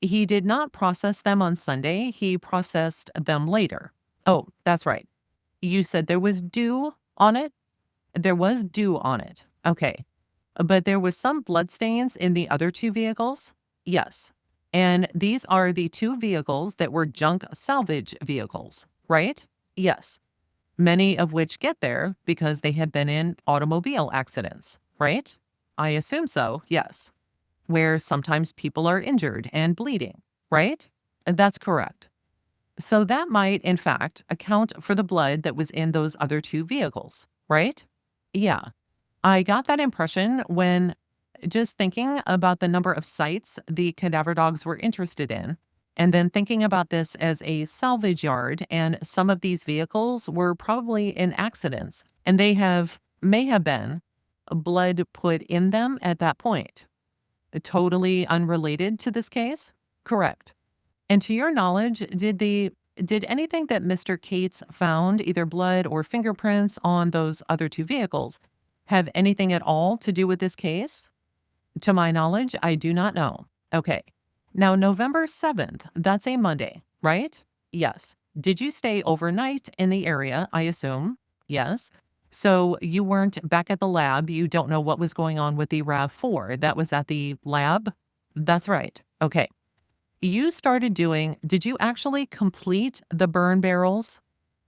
He did not process them on Sunday. He processed them later. Oh, that's right. You said there was dew on it? There was dew on it. Okay. But there was some bloodstains in the other two vehicles? Yes. And these are the two vehicles that were junk salvage vehicles, right? Yes. many of which get there because they had been in automobile accidents, right? I assume so, yes. Where sometimes people are injured and bleeding, right? That's correct. So that might, in fact, account for the blood that was in those other two vehicles, right? Yeah. I got that impression when just thinking about the number of sites the cadaver dogs were interested in, and then thinking about this as a salvage yard, and some of these vehicles were probably in accidents, and they may have been blood put in them at that point. Totally unrelated to this case? Correct. And to your knowledge, did anything that Mr. Cates found, either blood or fingerprints on those other two vehicles, have anything at all to do with this case? To my knowledge, I do not know. Okay. Now, November 7th, that's a Monday, right? Yes. Did you stay overnight in the area, I assume? Yes. So you weren't back at the lab. You don't know what was going on with the RAV4. That was at the lab? That's right. Okay. Did you actually complete the burn barrels?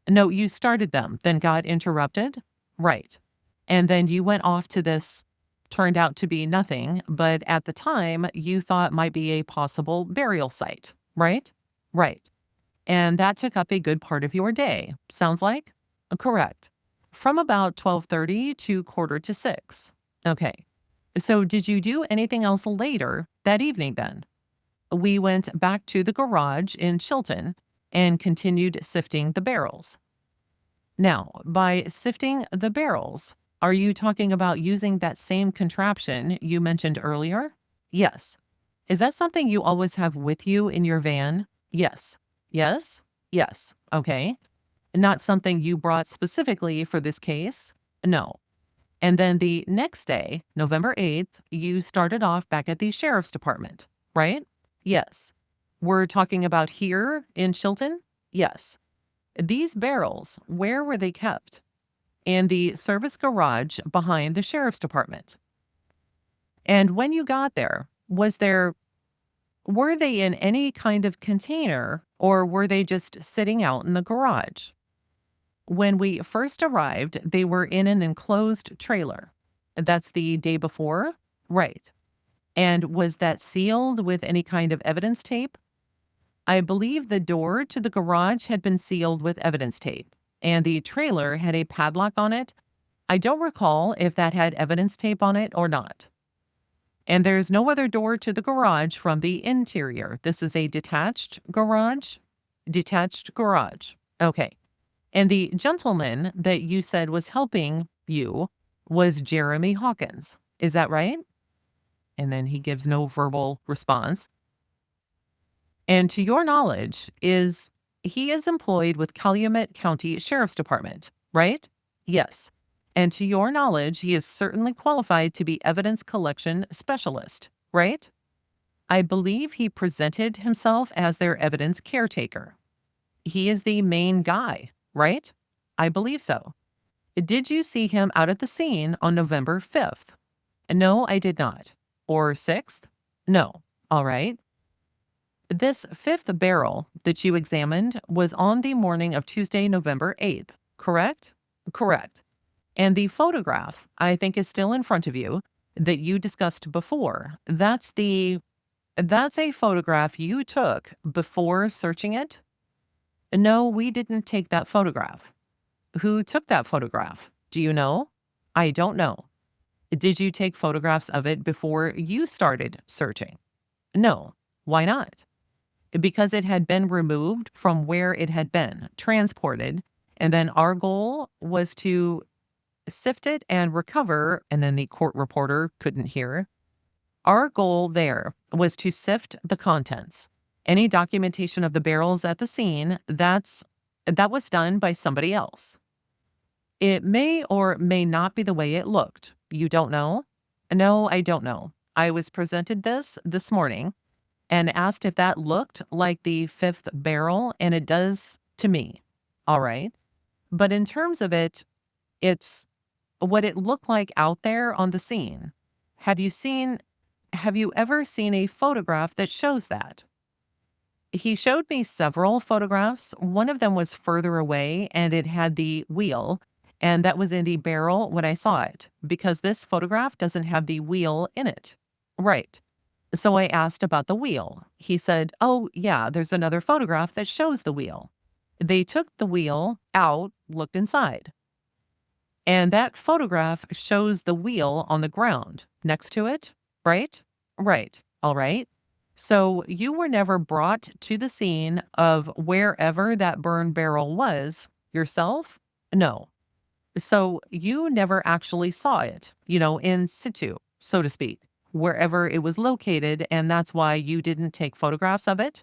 No, you started them, then got interrupted? Right. And then you went off to this, turned out to be nothing, but at the time you thought might be a possible burial site, right? Right. And that took up a good part of your day, sounds like? Correct. From about 12:30 to quarter to 6. Okay. So did you do anything else later that evening then? We went back to the garage in Chilton and continued sifting the barrels. Now, by sifting the barrels, are you talking about using that same contraption you mentioned earlier? Yes. Is that something you always have with you in your van? Yes. Yes? Yes. Okay. Not something you brought specifically for this case? No. And then the next day, November 8th, you started off back at the sheriff's department, right? Yes. We're talking about here in Chilton? Yes. These barrels, where were they kept? In the service garage behind the sheriff's department. And when you got there, were they in any kind of container or were they just sitting out in the garage? When we first arrived, they were in an enclosed trailer. That's the day before? Right. And was that sealed with any kind of evidence tape? I believe the door to the garage had been sealed with evidence tape, and the trailer had a padlock on it. I don't recall if that had evidence tape on it or not. And there's no other door to the garage from the interior. This is a detached garage? Detached garage. Okay. And the gentleman that you said was helping you was Jeremy Hawkins. Is that right? And then he gives no verbal response. And to your knowledge, he is employed with Calumet County Sheriff's Department, right? Yes. And to your knowledge, he is certainly qualified to be evidence collection specialist, right? I believe he presented himself as their evidence caretaker. He is the main guy, right? I believe so. Did you see him out at the scene on November 5th? No, I did not. Or 6th? No. All right. This fifth barrel that you examined was on the morning of Tuesday, November 8th, correct? Correct. And the photograph, I think, is still in front of you that you discussed before. That's a photograph you took before searching it? No, we didn't take that photograph. Who took that photograph? Do you know? I don't know. Did you take photographs of it before you started searching? No. Why not? Because it had been removed from where it had been transported. And then our goal was to sift it and recover. And then the court reporter couldn't hear. Our goal there was to sift the contents. Any documentation of the barrels at the scene, that was done by somebody else. It may or may not be the way it looked. You don't know? No, I don't know. I was presented this morning and asked if that looked like the fifth barrel, and it does to me. All right. But in terms of it, it's what it looked like out there on the scene. Have you ever seen a photograph that shows that? He showed me several photographs. One of them was further away and it had the wheel, and that was in the barrel when I saw it because this photograph doesn't have the wheel in it. Right. So I asked about the wheel. He said, "Oh, yeah, there's another photograph that shows the wheel." They took the wheel out, looked inside, and that photograph shows the wheel on the ground next to it, right? Right. All right. So you were never brought to the scene of wherever that burn barrel was yourself? No. So you never actually saw it, in situ, so to speak, wherever it was located, and that's why you didn't take photographs of it?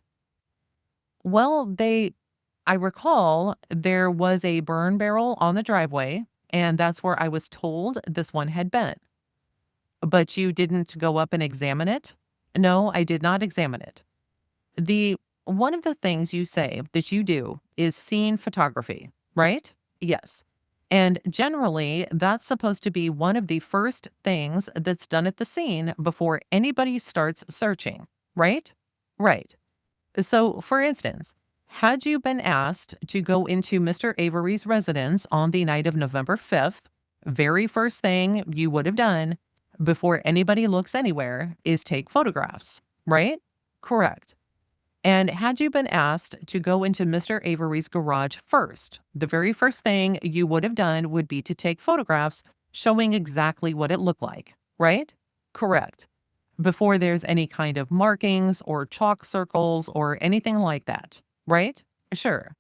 Well, I recall there was a burn barrel on the driveway, and that's where I was told this one had been. But you didn't go up and examine it? No, I did not examine it. The One of the things you say that you do is scene photography, right? Yes. And generally, that's supposed to be one of the first things that's done at the scene before anybody starts searching, right? Right. So, for instance, had you been asked to go into Mr. Avery's residence on the night of November 5th, very first thing you would have done before anybody looks anywhere is take photographs, right? Correct. And had you been asked to go into Mr. Avery's garage first, the very first thing you would have done would be to take photographs showing exactly what it looked like, right? Correct. Before there's any kind of markings or chalk circles or anything like that, right? Sure.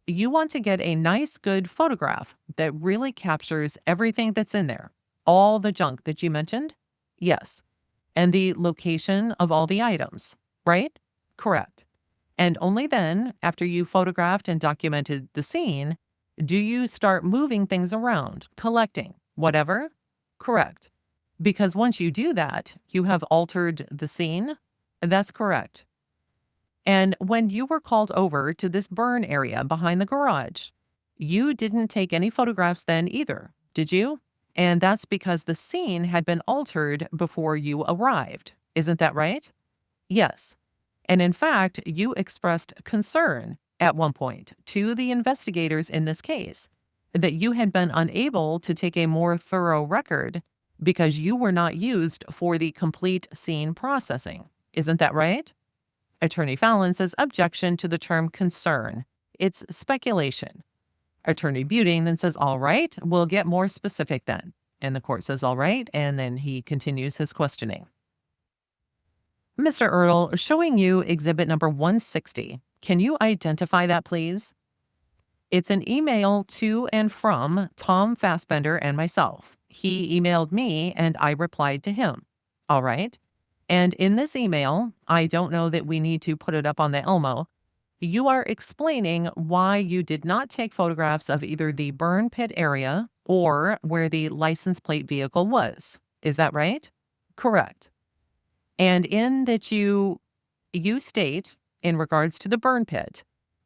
You want to get a nice, good photograph that really captures everything that's in there, all the junk that you mentioned? Yes. And the location of all the items, right? Correct. And only then, after you photographed and documented the scene, do you start moving things around, collecting, whatever? Correct. Because once you do that, you have altered the scene. That's correct. And when you were called over to this burn area behind the garage, you didn't take any photographs then either, did you? And that's because the scene had been altered before you arrived. Isn't that right? Yes. And in fact, you expressed concern at one point to the investigators in this case that you had been unable to take a more thorough record because you were not used for the complete scene processing. Isn't that right? Attorney Fallon says objection to the term concern. It's speculation. Attorney Buting then says, all right, we'll get more specific then. And the court says, all right. And then he continues his questioning. Mr. Ertl, showing you exhibit number 160. Can you identify that, please? It's an email to and from Tom Fassbender and myself. He emailed me and I replied to him. All right. And in this email, I don't know that we need to put it up on the Elmo. You are explaining why you did not take photographs of either the burn pit area or where the license plate vehicle was. Is that right? Correct. And in that you state in regards to the burn pit,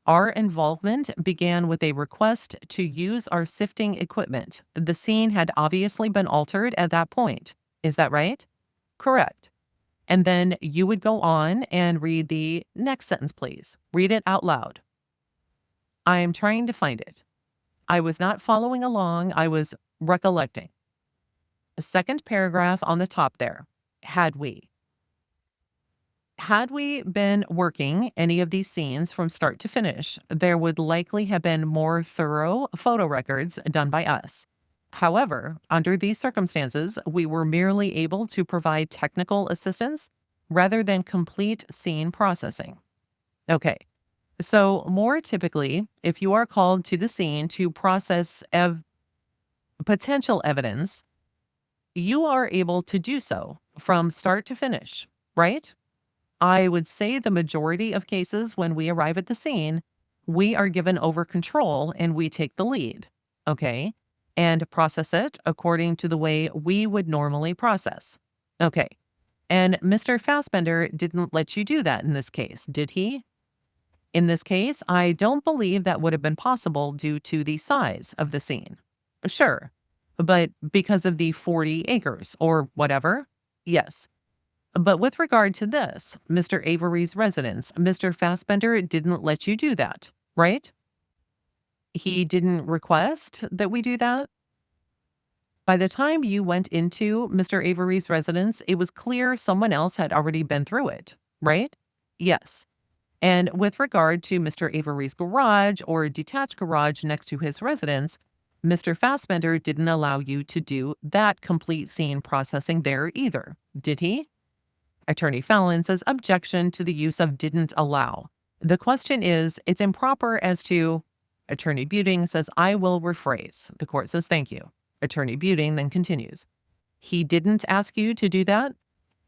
our involvement began with a request to use our sifting equipment. The scene had obviously been altered at that point. Is that right? Correct. And then you would go on and read the next sentence, please. Read it out loud. I am trying to find it. I was not following along. I was recollecting. The second paragraph on the top there. Had we. Had we been working any of these scenes from start to finish, there would likely have been more thorough photo records done by us. However, under these circumstances, we were merely able to provide technical assistance rather than complete scene processing. Okay, so more typically, if you are called to the scene to process potential evidence, you are able to do so from start to finish, right? I would say the majority of cases when we arrive at the scene, we are given over control and we take the lead, okay, and process it according to the way we would normally process. Okay. And Mr. Fassbender didn't let you do that in this case, did he? In this case, I don't believe that would have been possible due to the size of the scene. Sure. But because of the 40 acres or whatever? Yes. But with regard to this, Mr. Avery's residence, Mr. Fassbender didn't let you do that, right? He didn't request that we do that. By the time you went into Mr. Avery's residence, it was clear someone else had already been through it, right? Yes. And with regard to Mr. Avery's garage or detached garage next to his residence, Mr. Fassbender didn't allow you to do that complete scene processing there either, did he? Attorney Fallon says objection to the use of didn't allow. The question is, it's improper as to. Attorney Buting says, I will rephrase. The court says, thank you. Attorney Buting then continues. He didn't ask you to do that?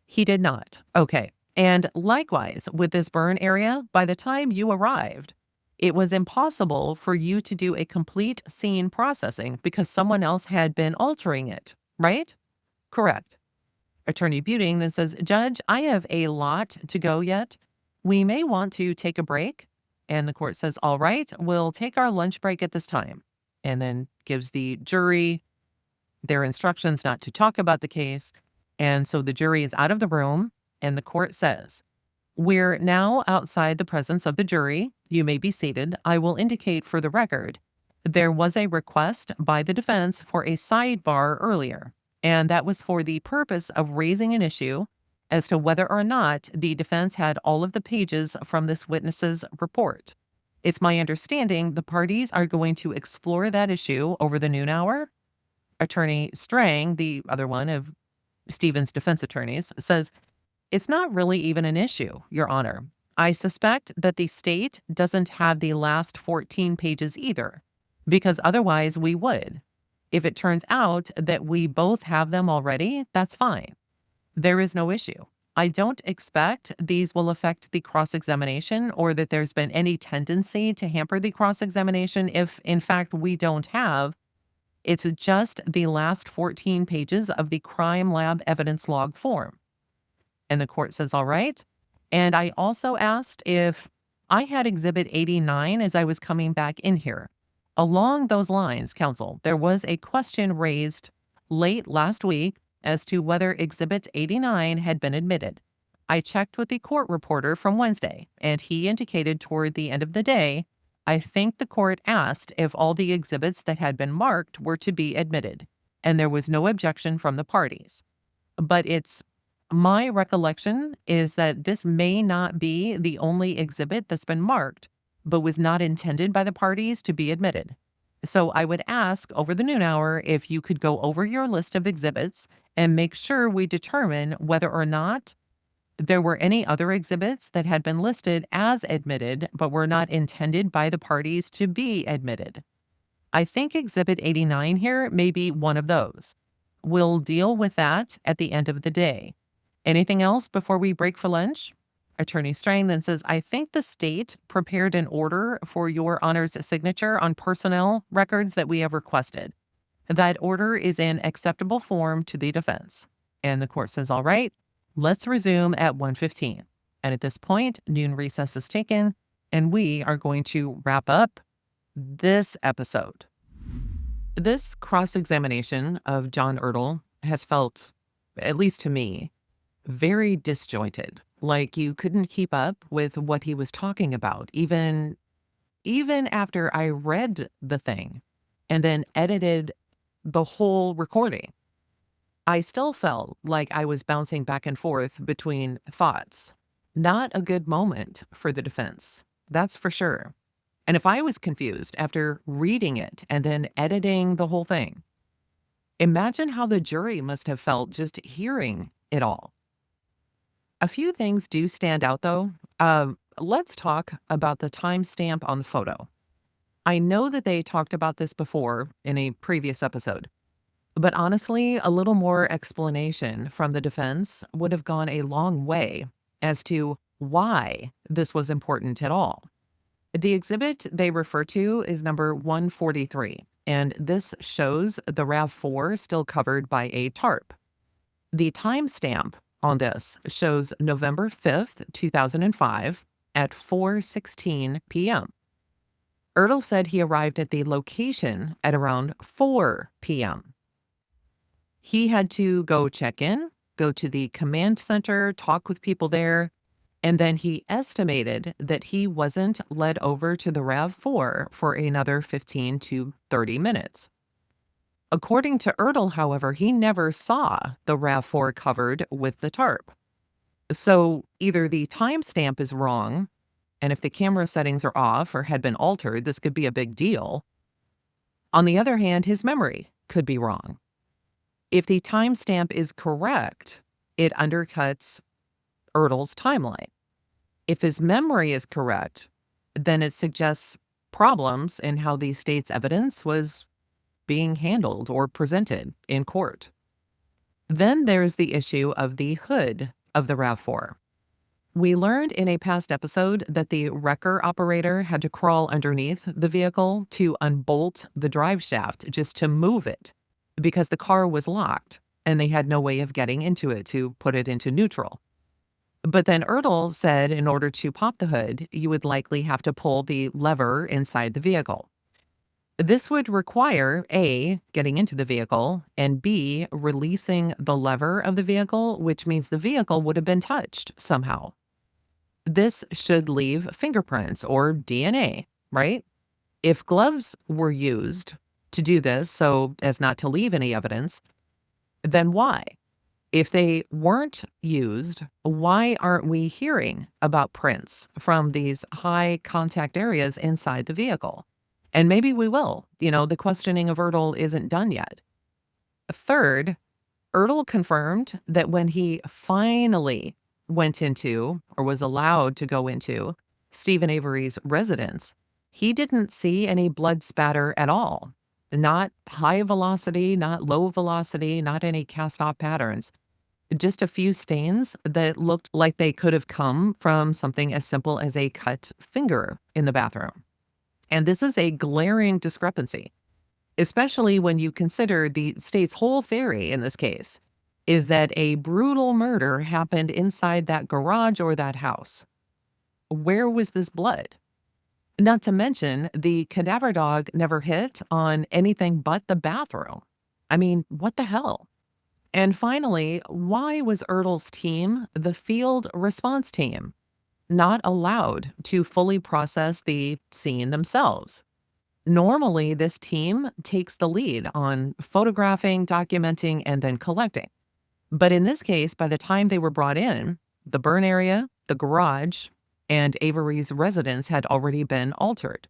He did not. Okay. And likewise, with this burn area, by the time you arrived, it was impossible for you to do a complete scene processing because someone else had been altering it, right? Correct. Attorney Buting then says, Judge, I have a lot to go yet. We may want to take a break. And the court says, all right, we'll take our lunch break at this time. And then gives the jury their instructions not to talk about the case. And so the jury is out of the room, and the court says, we're now outside the presence of the jury. You may be seated. I will indicate for the record, there was a request by the defense for a sidebar earlier, and that was for the purpose of raising an issue as to whether or not the defense had all of the pages from this witness's report. It's my understanding the parties are going to explore that issue over the noon hour. Attorney Strang, the other one of Stephen's defense attorneys, says, it's not really even an issue, Your Honor. I suspect that the state doesn't have the last 14 pages either, because otherwise we would. If it turns out that we both have them already, that's fine. There is no issue. I don't expect these will affect the cross-examination or that there's been any tendency to hamper the cross-examination if, in fact, we don't have. It's just the last 14 pages of the crime lab evidence log form. And the court says, all right. And I also asked if I had Exhibit 89 as I was coming back in here. Along those lines, counsel, there was a question raised late last week as to whether Exhibit 89 had been admitted. I checked with the court reporter from Wednesday, and he indicated toward the end of the day, I think the court asked if all the exhibits that had been marked were to be admitted, and there was no objection from the parties. But it's my recollection is that this may not be the only exhibit that's been marked, but was not intended by the parties to be admitted. So I would ask over the noon hour if you could go over your list of exhibits and make sure we determine whether or not there were any other exhibits that had been listed as admitted, but were not intended by the parties to be admitted. I think Exhibit 89 here may be one of those. We'll deal with that at the end of the day. Anything else before we break for lunch? Attorney Strang then says, I think the state prepared an order for Your Honor's signature on personnel records that we have requested. That order is in acceptable form to the defense. And the court says, all right, let's resume at 1:15. And at this point, noon recess is taken, and we are going to wrap up this episode. This cross-examination of John Ertl has felt, at least to me, very disjointed. Like you couldn't keep up with what he was talking about, even after I read the thing and then edited the whole recording. I still felt like I was bouncing back and forth between thoughts. Not a good moment for the defense, that's for sure. And if I was confused after reading it and then editing the whole thing, imagine how the jury must have felt just hearing it all. A few things do stand out, though. Let's talk about the timestamp on the photo. I know that they talked about this before in a previous episode, but honestly, a little more explanation from the defense would have gone a long way as to why this was important at all. The exhibit they refer to is number 143, and this shows the RAV4 still covered by a tarp. The timestamp on this shows November 5th, 2005 at 4:16 p.m. Ertl said he arrived at the location at around 4 p.m. He had to go check in, go to the command center, talk with people there, and then he estimated that he wasn't led over to the RAV4 for another 15 to 30 minutes. According to Ertl, however, he never saw the RAV4 covered with the tarp. So either the timestamp is wrong, and if the camera settings are off or had been altered, this could be a big deal. On the other hand, his memory could be wrong. If the timestamp is correct, it undercuts Ertl's timeline. If his memory is correct, then it suggests problems in how the state's evidence was being handled or presented in court. Then there's the issue of the hood of the RAV4. We learned in a past episode that the wrecker operator had to crawl underneath the vehicle to unbolt the drive shaft just to move it because the car was locked and they had no way of getting into it to put it into neutral. But then Ertl said in order to pop the hood, you would likely have to pull the lever inside the vehicle. This would require A, getting into the vehicle, and B, releasing the lever of the vehicle, which means the vehicle would have been touched somehow. This should leave fingerprints or DNA, right? If gloves were used to do this so as not to leave any evidence, then why? If they weren't used, why aren't we hearing about prints from these high contact areas inside the vehicle? And maybe we will. The questioning of Ertl isn't done yet. Third, Ertl confirmed that when he finally went into, or was allowed to go into, Stephen Avery's residence, he didn't see any blood spatter at all. Not high velocity, not low velocity, not any cast-off patterns. Just a few stains that looked like they could have come from something as simple as a cut finger in the bathroom. And this is a glaring discrepancy, especially when you consider the state's whole theory in this case is that a brutal murder happened inside that garage or that house. Where was this blood? Not to mention, the cadaver dog never hit on anything but the bathroom. I mean, what the hell? And finally, why was Ertl's team, the field response team, not allowed to fully process the scene themselves? Normally, this team takes the lead on photographing, documenting, and then collecting. But in this case, by the time they were brought in, the burn area, the garage, and Avery's residence had already been altered.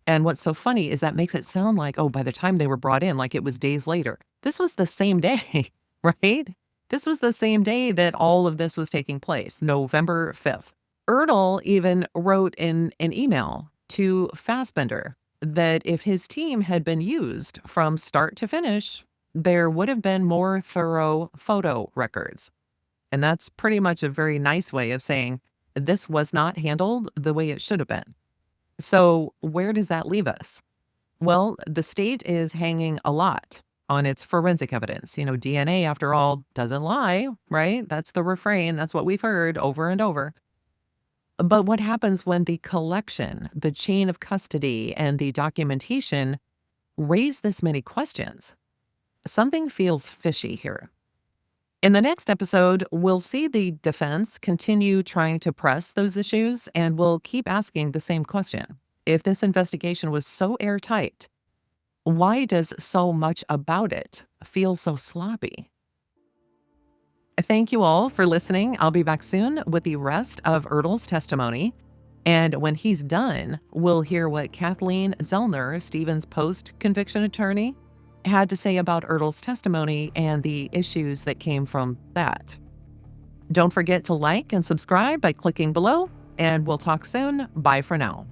And what's so funny is that makes it sound like, oh, by the time they were brought in, like it was days later. This was the same day, right? This was the same day that all of this was taking place, November 5th. Ertl even wrote in an email to Fassbender that if his team had been used from start to finish, there would have been more thorough photo records. And that's pretty much a very nice way of saying this was not handled the way it should have been. So where does that leave us? Well, the state is hanging a lot on its forensic evidence. DNA, after all, doesn't lie, right? That's the refrain. That's what we've heard over and over. But what happens when the collection, the chain of custody, and the documentation raise this many questions? Something feels fishy here. In the next episode, we'll see the defense continue trying to press those issues, and we'll keep asking the same question. If this investigation was so airtight, why does so much about it feel so sloppy? Thank you all for listening. I'll be back soon with the rest of Ertl's testimony. And when he's done, we'll hear what Kathleen Zellner, Stephen's post-conviction attorney, had to say about Ertl's testimony and the issues that came from that. Don't forget to like and subscribe by clicking below, and we'll talk soon. Bye for now.